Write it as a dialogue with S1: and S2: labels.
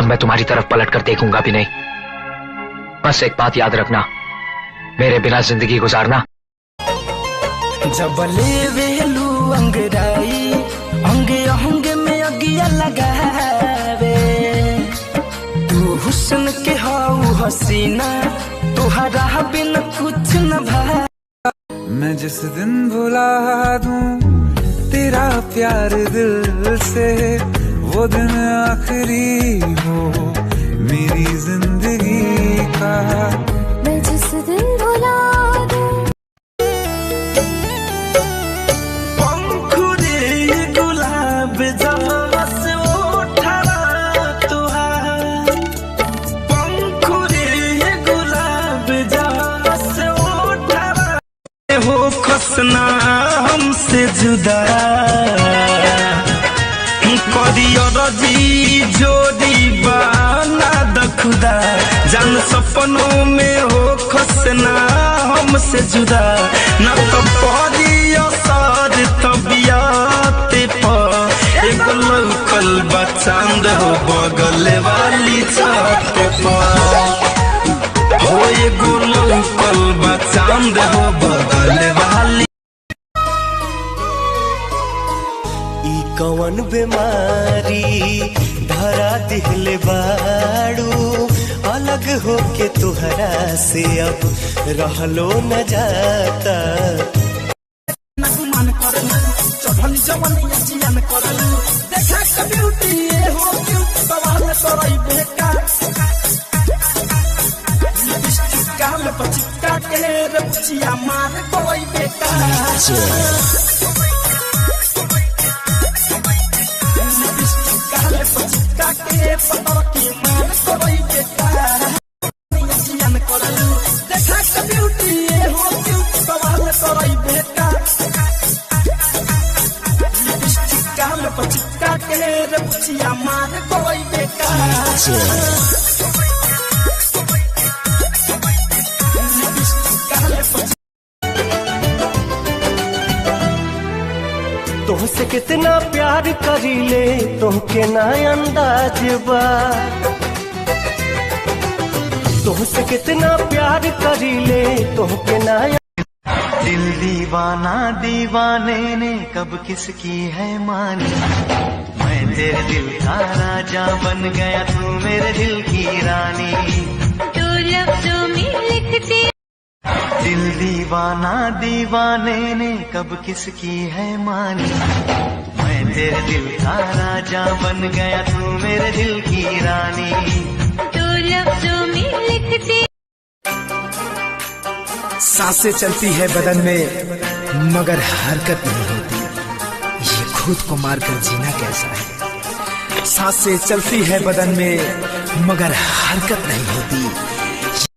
S1: अब मैं तुम्हारी तरफ पलट कर देखूंगा भी नहीं। बस एक बात याद रखना, मेरे बिना जिंदगी गुजारना।
S2: जब ले वेलू अंगड़ाई अंगे अंगे में अगिया लगावे, तू हुस्न के हाउ हसीना, तुहरा बिन कुछ न भावे।
S3: मैं जिस दिन भुला दूं तेरा प्यार दिल से, वो दिन आखिरी हो मेरी जिंदगी का।
S4: मैं जिस दिन भुला दूं
S2: पंखुड़ी गुलाब जस उठा तुहार, पंखुड़ी गुलाब जस उठा हो खसना हमसे जुदा, जी जोड़ी बाना द खुदा, जान सपनों में हो खसना हमसे जुदा, न तो पड़ी असर तबियत पर, एक लोकल बचांद हो बगल वाली छत पर, हो एक लोकल बचांद हो बगल वाली।
S5: कौन बीमारी धरा दिहले बाड़ू, अलग होके तुहरा से अब रहलो न जाता। तुमसे कितना प्यार करीले तुमके ना अंदाज बा, तुमसे कितना प्यार करीले तुमके ना। दिल दीवाना दीवाने ने कब किसकी है मानी, मैं तेरे दिल का राजा बन गया तू मेरे दिल की रानी।
S4: तो लफ्जों में लिखती
S5: दिल दीवाना दीवाने ने कब किसकी है मानी, मैं तेरे दिल का राजा बन गया तू मेरे दिल की रानी।
S4: तो लफ्जों में लिखती
S2: सांसें चलती है बदन में मगर हरकत नहीं होती, ये खुद को मारकर जीना कैसा है। सांसें चलती है बदन में मगर हरकत नहीं होती,